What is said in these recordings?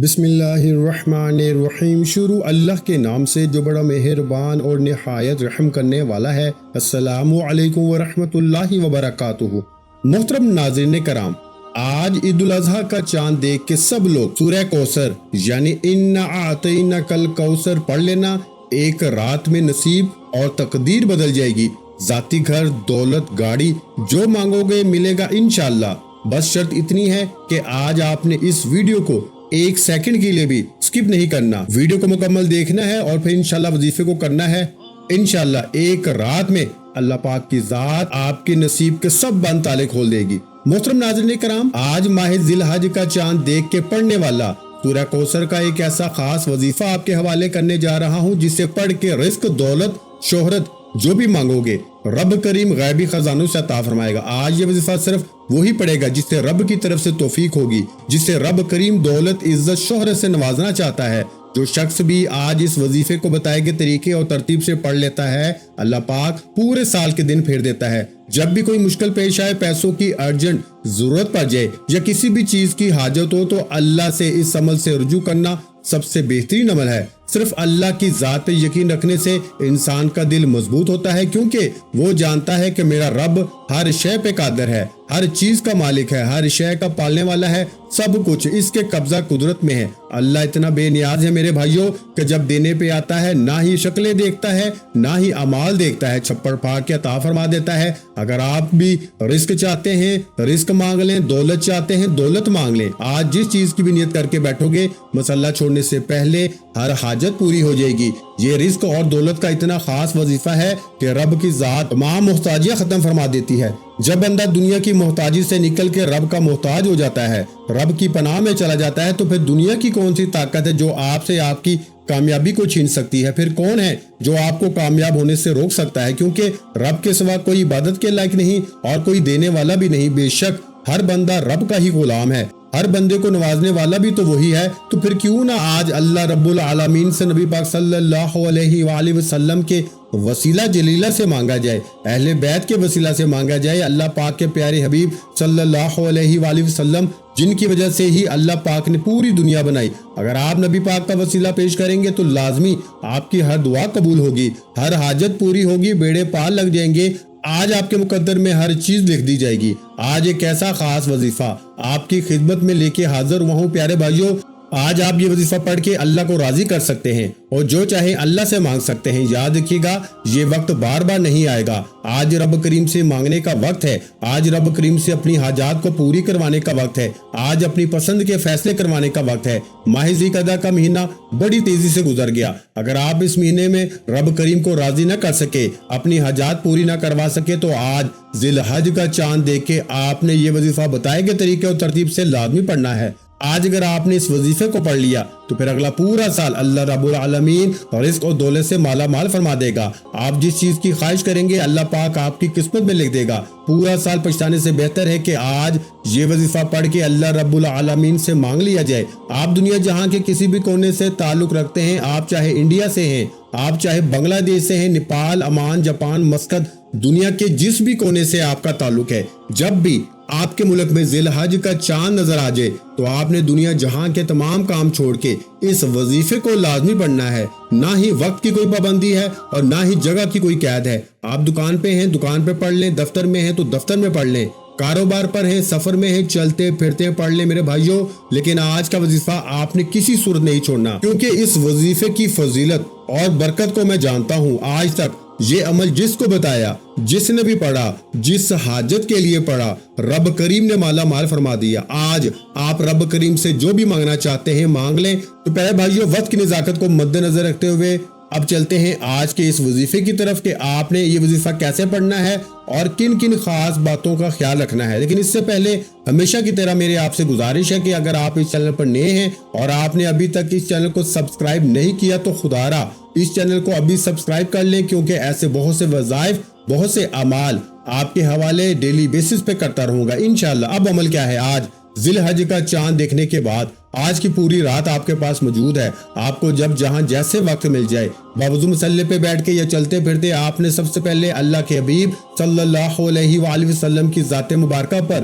بسم اللہ الرحمن الرحیم۔ شروع اللہ کے نام سے جو بڑا مہربان اور نہایت رحم کرنے والا ہے۔ السلام علیکم ورحمۃ اللہ وبرکاتہ۔ محترم ناظرین کرام، آج عید الاضحیٰ کا چاند دیکھ کے سب لوگ سورہ کوثر یعنی انا اعطیناک الکوثر پڑھ لینا۔ ایک رات میں نصیب اور تقدیر بدل جائے گی۔ ذاتی گھر، دولت، گاڑی، جو مانگو گے ملے گا انشاءاللہ۔ بس شرط اتنی ہے کہ آج آپ نے اس ویڈیو کو ایک سیکنڈ کے لیے بھی سکپ نہیں کرنا، ویڈیو کو مکمل دیکھنا ہے اور پھر انشاءاللہ وظیفے کو کرنا ہے۔ انشاءاللہ ایک رات میں اللہ پاک کی ذات آپ کے نصیب کے سب بند تالے کھول دے گی۔ محترم ناظرین کرام، آج ماہ ذی الحج کا چاند دیکھ کے پڑھنے والا سورہ کوثر کا ایک ایسا خاص وظیفہ آپ کے حوالے کرنے جا رہا ہوں جسے پڑھ کے رزق، دولت، شہرت جو بھی مانگو گے رب کریم غیبی خزانوں سے عطا فرمائے گا۔ آج یہ وظیفہ صرف وہی پڑھے گا جس سے رب کی طرف سے توفیق ہوگی، جسے رب کریم دولت، عزت، شہرت سے نوازنا چاہتا ہے۔ جو شخص بھی آج اس وظیفے کو بتائے گئے طریقے اور ترتیب سے پڑھ لیتا ہے، اللہ پاک پورے سال کے دن پھیر دیتا ہے۔ جب بھی کوئی مشکل پیش آئے، پیسوں کی ارجنٹ ضرورت پڑ جائے یا کسی بھی چیز کی حاجت ہو، تو اللہ سے اس عمل سے رجوع کرنا سب سے بہترین عمل ہے۔ صرف اللہ کی ذات پہ یقین رکھنے سے انسان کا دل مضبوط ہوتا ہے، کیونکہ وہ جانتا ہے کہ میرا رب ہر شے پہ قادر ہے، ہر چیز کا مالک ہے، ہر شے کا پالنے والا ہے، سب کچھ اس کے قبضہ قدرت میں ہے۔ اللہ اتنا بے نیاز ہے میرے بھائیوں کہ جب دینے پہ آتا ہے نہ ہی شکلیں دیکھتا ہے نہ ہی اعمال دیکھتا ہے، چھپڑ پھاڑ کے عطا فرما دیتا ہے۔ اگر آپ بھی رزق چاہتے ہیں رزق مانگ لیں، دولت چاہتے ہیں دولت مانگ لیں۔ آج جس چیز کی بھی نیت کر کے بیٹھو گے، مسلح چھوڑنے سے پہلے ہر حاجت پوری ہو جائے گی۔ یہ رزق اور دولت کا اتنا خاص وظیفہ ہے کہ رب کی ذات تمام محتاجیاں ختم فرما دیتی ہے۔ جب بندہ دنیا کی محتاجی سے نکل کے رب کا محتاج ہو جاتا ہے، رب کی پناہ میں چلا جاتا ہے، تو پھر دنیا کی کون سی طاقت ہے جو آپ سے آپ کی کامیابی کو چھین سکتی ہے؟ پھر کون ہے جو آپ کو کامیاب ہونے سے روک سکتا ہے؟ کیونکہ رب کے سوا کوئی عبادت کے لائق نہیں اور کوئی دینے والا بھی نہیں۔ بے شک ہر بندہ رب کا ہی غلام ہے، ہر بندے کو نوازنے والا بھی تو وہی ہے۔ تو پھر کیوں نہ آج اللہ رب العالمین سے نبی پاک صلی اللہ علیہ وآلہ وسلم کے وسیلہ جلیلہ سے مانگا جائے، اہل بیت کے وسیلہ سے مانگا جائے، اللہ پاک کے پیارے حبیب صلی اللہ علیہ وآلہ وسلم جن کی وجہ سے ہی اللہ پاک نے پوری دنیا بنائی۔ اگر آپ نبی پاک کا وسیلہ پیش کریں گے تو لازمی آپ کی ہر دعا قبول ہوگی، ہر حاجت پوری ہوگی، بیڑے پار لگ جائیں گے۔ آج آپ کے مقدر میں ہر چیز لکھ دی جائے گی۔ آج ایک ایسا خاص وظیفہ آپ کی خدمت میں لے کے حاضر ہوا ہوں پیارے بھائیوں۔ آج آپ یہ وظیفہ پڑھ کے اللہ کو راضی کر سکتے ہیں اور جو چاہے اللہ سے مانگ سکتے ہیں۔ یاد رکھیے گا یہ وقت بار بار نہیں آئے گا۔ آج رب کریم سے مانگنے کا وقت ہے، آج رب کریم سے اپنی حاجات کو پوری کروانے کا وقت ہے، آج اپنی پسند کے فیصلے کروانے کا وقت ہے۔ ماہ ذی القعدہ کا مہینہ بڑی تیزی سے گزر گیا۔ اگر آپ اس مہینے میں رب کریم کو راضی نہ کر سکے، اپنی حاجات پوری نہ کروا سکے، تو آج ذی الحج کا چاند دیکھ کے آپ نے یہ وظیفہ بتائے گئے طریقے اور ترتیب سے لازمی پڑھنا ہے۔ آج اگر آپ نے اس وظیفے کو پڑھ لیا تو پھر اگلا پورا سال اللہ رب العالمین رزق اور دولت سے مالا مال فرما دے گا۔ آپ جس چیز کی خواہش کریں گے اللہ پاک آپ کی قسمت میں لکھ دے گا۔ پورا سال پچھتانے سے بہتر ہے کہ آج یہ وظیفہ پڑھ کے اللہ رب العالمین سے مانگ لیا جائے۔ آپ دنیا جہاں کے کسی بھی کونے سے تعلق رکھتے ہیں، آپ چاہے انڈیا سے ہیں، آپ چاہے بنگلہ دیش سے ہیں، نیپال، عمان، جاپان، مسقط، دنیا کے جس بھی کونے سے آپ کا تعلق ہے، جب بھی آپ کے ملک میں ذی الحج کا چاند نظر آ جائے تو آپ نے دنیا جہاں کے تمام کام چھوڑ کے اس وظیفے کو لازمی پڑھنا ہے۔ نہ ہی وقت کی کوئی پابندی ہے اور نہ ہی جگہ کی کوئی قید ہے۔ آپ دکان پہ ہیں، دکان پہ پڑھ لیں، دفتر میں ہیں تو دفتر میں پڑھ لیں، کاروبار پر ہیں، سفر میں ہیں، چلتے پھرتے پڑھ لیں میرے بھائیوں۔ لیکن آج کا وظیفہ آپ نے کسی صورت نہیں چھوڑنا، کیونکہ اس وظیفے کی فضیلت اور برکت کو میں جانتا ہوں۔ آج تک یہ عمل جس کو بتایا، جس نے بھی پڑھا، جس حاجت کے لیے پڑھا، رب کریم نے مالا مال فرما دیا۔ آج آپ رب کریم سے جو بھی مانگنا چاہتے ہیں مانگ لیں۔ تو پیارے بھائیوں، وقت کی نزاکت کو مد نظر رکھتے ہوئے اب چلتے ہیں آج کے اس وظیفے کی طرف کہ آپ نے یہ وظیفہ کیسے پڑھنا ہے اور کن کن خاص باتوں کا خیال رکھنا ہے۔ لیکن اس سے پہلے ہمیشہ کی طرح میرے آپ سے گزارش ہے کہ اگر آپ اس چینل پر نئے ہیں اور آپ نے ابھی تک اس چینل کو سبسکرائب نہیں کیا تو خدا را اس چینل کو ابھی سبسکرائب کر لیں، کیونکہ ایسے بہت سے وظائف، بہت سے اعمال آپ کے حوالے ڈیلی بیسس پہ کرتا رہوں گا انشاءاللہ۔ اب عمل کیا ہے؟ آج ذی الحج کا چاند دیکھنے کے بعد آج کی پوری رات آپ کے پاس موجود ہے۔ آپ کو جب جہاں جیسے وقت مل جائے، باوضو مصلی پہ بیٹھ کے یا چلتے پھرتے، آپ نے سب سے پہلے اللہ کے حبیب صلی اللہ علیہ وآلہ وسلم کی ذات مبارکہ پر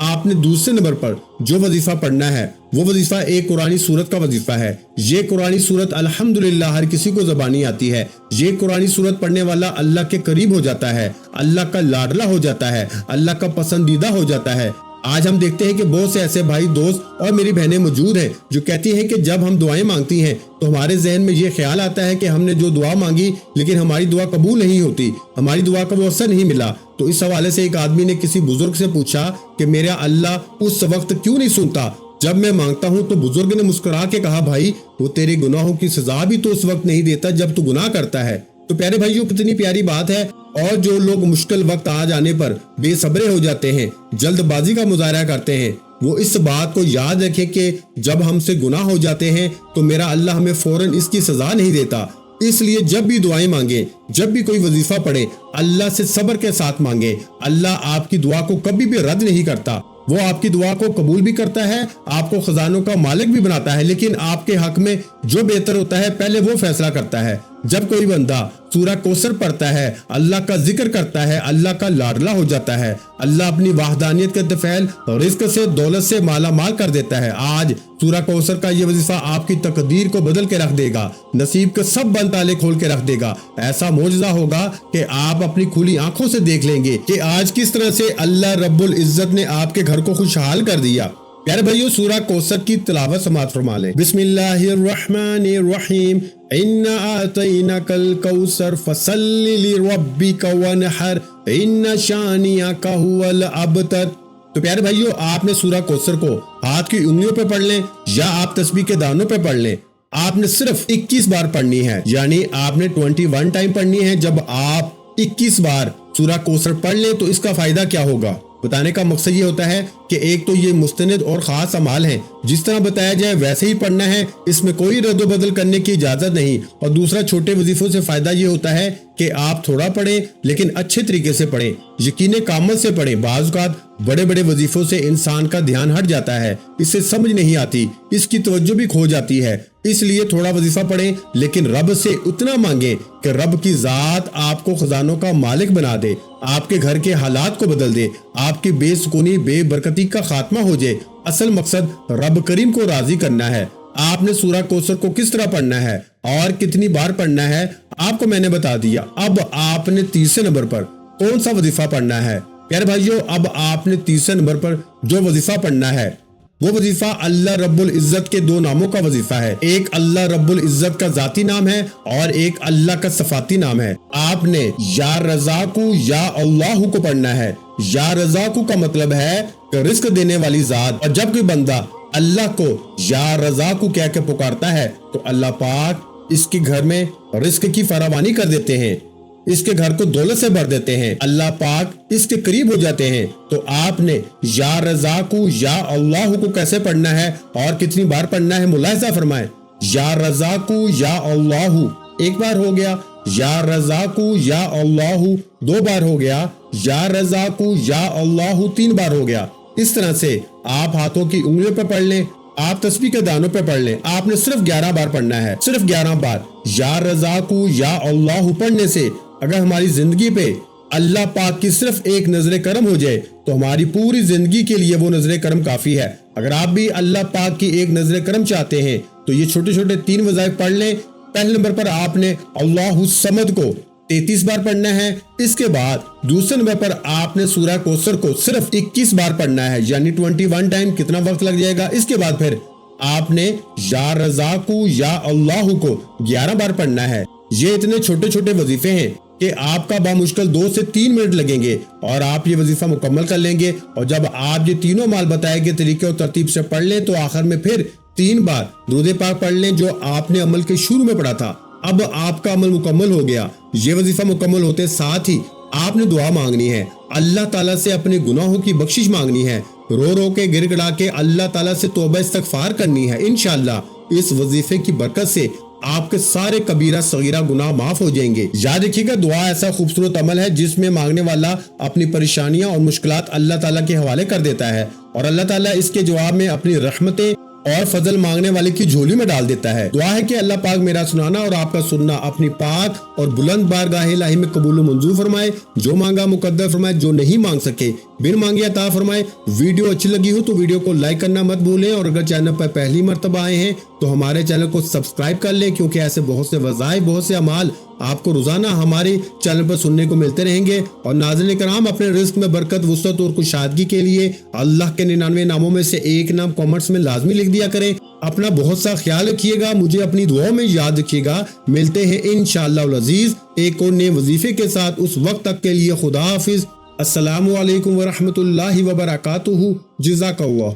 آپ نے دوسرے نمبر پر جو وظیفہ پڑھنا ہے وہ وظیفہ ایک قرآنی سورت کا وظیفہ ہے۔ یہ قرآنی سورت الحمدللہ ہر کسی کو زبانی آتی ہے۔ یہ قرآنی سورت پڑھنے والا اللہ کے قریب ہو جاتا ہے، اللہ کا لاڈلا ہو جاتا ہے، اللہ کا پسندیدہ ہو جاتا ہے۔ آج ہم دیکھتے ہیں کہ بہت سے ایسے بھائی، دوست اور میری بہنیں موجود ہیں جو کہتی ہیں کہ جب ہم دعائیں مانگتی ہیں تو ہمارے ذہن میں یہ خیال آتا ہے کہ ہم نے جو دعا مانگی لیکن ہماری دعا قبول نہیں ہوتی، ہماری دعا کا وہ اثر نہیں ملا۔ تو اس حوالے سے ایک آدمی نے کسی بزرگ سے پوچھا کہ میرا اللہ اس وقت کیوں نہیں سنتا جب میں مانگتا ہوں؟ تو بزرگ نے مسکرا کے کہا، بھائی وہ تیرے گناہوں کی سزا بھی تو اس وقت نہیں دیتا جب تو گناہ کرتا ہے۔ تو پیارے بھائیوں، کتنی پیاری بات ہے۔ اور جو لوگ مشکل وقت آ جانے پر بے صبرے ہو جاتے ہیں، جلد بازی کا مظاہرہ کرتے ہیں، وہ اس بات کو یاد رکھیں کہ جب ہم سے گناہ ہو جاتے ہیں تو میرا اللہ ہمیں فوراً اس کی سزا نہیں دیتا۔ اس لیے جب بھی دعائیں مانگیں، جب بھی کوئی وظیفہ پڑھے، اللہ سے صبر کے ساتھ مانگیں۔ اللہ آپ کی دعا کو کبھی بھی رد نہیں کرتا، وہ آپ کی دعا کو قبول بھی کرتا ہے، آپ کو خزانوں کا مالک بھی بناتا ہے، لیکن آپ کے حق میں جو بہتر ہوتا ہے پہلے وہ فیصلہ کرتا ہے۔ جب کوئی بندہ سورہ کوثر پڑھتا ہے، اللہ کا ذکر کرتا ہے، اللہ کا لاڈلا ہو جاتا ہے، اللہ اپنی وحدانیت کے طفیل اور رزق سے، دولت سے مالا مال کر دیتا ہے۔ آج سورہ کوثر کا یہ وظیفہ آپ کی تقدیر کو بدل کے رکھ دے گا، نصیب کے سب بند تالے کھول کے رکھ دے گا۔ ایسا معجزہ ہوگا کہ آپ اپنی کھلی آنکھوں سے دیکھ لیں گے کہ آج کس طرح سے اللہ رب العزت نے آپ کے گھر کو خوشحال کر دیا۔ پیارے بھائیو، سورہ کوثر کی تلاوت سماعت فرما لیں۔ بسم اللہ الرحمن الرحیم، اِنَّا أَعْطَيْنَاكَ الْكَوْثَرَ فَصَلِّ لِرَبِّكَ وَانْحَرْ إِنَّ شَانِئَكَ هُوَ الْأَبْتَرُ۔ تو پیارے بھائیو، آپ نے سورہ کوثر کو ہاتھ کی انگلیوں پہ پڑھ لیں یا آپ تسبیح کے دانوں پہ پڑھ لیں۔ آپ نے صرف 21 بار پڑھنی ہے، یعنی آپ نے 21 ٹائم پڑھنی ہے۔ جب آپ 21 بار سورہ کوثر پڑھ لیں تو اس کا فائدہ کیا ہوگا؟ بتانے کا مقصد یہ ہوتا ہے کہ ایک تو یہ مستند اور خاص اعمال ہیں، جس طرح بتایا جائے ویسے ہی پڑھنا ہے، اس میں کوئی رد و بدل کرنے کی اجازت نہیں۔ اور دوسرا، چھوٹے وظیفوں سے فائدہ یہ ہوتا ہے کہ آپ تھوڑا پڑھیں لیکن اچھے طریقے سے پڑھیں، یقین کامل سے پڑھیں۔ بعض اوقات بڑے بڑے وظیفوں سے انسان کا دھیان ہٹ جاتا ہے، اس سے سمجھ نہیں آتی، اس کی توجہ بھی کھو جاتی ہے۔ اس لیے تھوڑا وظیفہ پڑھیں لیکن رب سے اتنا مانگیں کہ رب کی ذات آپ کو خزانوں کا مالک بنا دے، آپ کے گھر کے حالات کو بدل دے، آپ کی بے سکونی، بے برکتی کا خاتمہ ہو جائے۔ اصل مقصد رب کریم کو راضی کرنا ہے۔ آپ نے سورہ کوثر کو کس طرح پڑھنا ہے اور کتنی بار پڑھنا ہے آپ کو میں نے بتا دیا۔ اب آپ نے تیسرے نمبر پر کون سا وظیفہ پڑھنا ہے؟ پیارے بھائیو، اب آپ نے تیسرے نمبر پر جو وظیفہ پڑھنا ہے وہ وظیفہ اللہ رب العزت کے 2 ناموں کا وظیفہ ہے۔ ایک اللہ رب العزت کا ذاتی نام ہے اور ایک اللہ کا صفاتی نام ہے۔ آپ نے یا رزاقو یا اللہ کو پڑھنا ہے۔ یا رزاقو کا مطلب ہے کہ رزق دینے والی ذات، اور جب کوئی بندہ اللہ کو یا رزاقو کہہ کے پکارتا ہے تو اللہ پاک اس کے گھر میں رزق کی فراوانی کر دیتے ہیں، اس کے گھر کو دولت سے بھر دیتے ہیں، اللہ پاک اس کے قریب ہو جاتے ہیں۔ تو آپ نے یا رزاقو یا اللہ کو کیسے پڑھنا ہے اور کتنی بار پڑھنا ہے ملاحظہ فرمائیں۔ یا رزاقو یا اللہ ایک بار ہو گیا، یا رزاقو یا اللہ 2 بار ہو گیا، یا رزاقو یا اللہ 3 بار ہو گیا۔ اس طرح سے آپ ہاتھوں کی انگلیوں پہ پڑھ لیں، آپ تسبیح کے دانوں پہ پڑھ لیں۔ آپ نے صرف 11 بار پڑھنا ہے، صرف 11 بار یا رزاقو یا اللہ پڑھنے سے اگر ہماری زندگی پہ اللہ پاک کی صرف ایک نظر کرم ہو جائے تو ہماری پوری زندگی کے لیے وہ نظر کرم کافی ہے۔ اگر آپ بھی اللہ پاک کی ایک نظر کرم چاہتے ہیں تو یہ چھوٹے چھوٹے 3 وظائف پڑھ لیں۔ پہلے نمبر پر آپ نے اللہ الصمد کو 33 بار پڑھنا ہے۔ اس کے بعد دوسرے نمبر پر آپ نے سورہ کوثر کو صرف 21 بار پڑھنا ہے، یعنی 21 ٹائم۔ کتنا وقت لگ جائے گا؟ اس کے بعد پھر آپ نے یا رزاقو یا اللہ کو 11 بار پڑھنا ہے۔ یہ اتنے چھوٹے چھوٹے وظیفے ہیں کہ آپ کا بامشکل 2 سے 3 منٹ لگیں گے اور آپ یہ وظیفہ مکمل کر لیں گے۔ اور جب آپ یہ تینوں مال بتائے گئے طریقے اور ترتیب سے پڑھ لیں تو آخر میں پھر 3 بار درود پاک پڑھ لیں جو آپ نے عمل کے شروع میں پڑھا تھا۔ اب آپ کا عمل مکمل ہو گیا۔ یہ وظیفہ مکمل ہوتے ساتھ ہی آپ نے دعا مانگنی ہے، اللہ تعالیٰ سے اپنے گناہوں کی بخشش مانگنی ہے، رو رو کے گر گڑا کے اللہ تعالیٰ سے توبہ استغفار کرنی ہے۔ انشاءاللہ اس وظیفے کی برکت سے آپ کے سارے کبیرہ صغیرہ گناہ معاف ہو جائیں گے۔ یاد رکھیے گا، دعا ایسا خوبصورت عمل ہے جس میں مانگنے والا اپنی پریشانیاں اور مشکلات اللہ تعالیٰ کے حوالے کر دیتا ہے اور اللہ تعالیٰ اس کے جواب میں اپنی رحمتیں اور فضل مانگنے والے کی جھولی میں ڈال دیتا ہے۔ دعا ہے کہ اللہ پاک میرا سنانا اور آپ کا سننا اپنی پاک اور بلند بارگاہ الہی میں قبول و منظور فرمائے، جو مانگا مقدر فرمائے، جو نہیں مانگ سکے بن مانگے عطا فرمائے۔ ویڈیو اچھی لگی ہو تو ویڈیو کو لائک کرنا مت بھولیں، اور اگر چینل پر پہلی مرتبہ آئے ہیں تو ہمارے چینل کو سبسکرائب کر لیں، کیونکہ ایسے بہت سے وظائف، بہت سے اعمال آپ کو روزانہ ہمارے چینل پر سننے کو ملتے رہیں گے۔ اور ناظرین کرام، اپنے رزق میں برکت، وسعت اور کشادگی کے لیے اللہ کے 99 ناموں میں سے ایک نام کامنٹس میں لازمی لکھ دیا کریں۔ اپنا بہت سا خیال رکھیے گا، مجھے اپنی دعاؤں میں یاد رکھیے گا۔ ملتے ہیں انشاءاللہ العزیز ایک اور نئے وظیفے کے ساتھ، اس وقت تک کے لیے خدا حافظ۔ السلام علیکم ورحمۃ اللہ وبرکاتہ۔ جزاک اللہ۔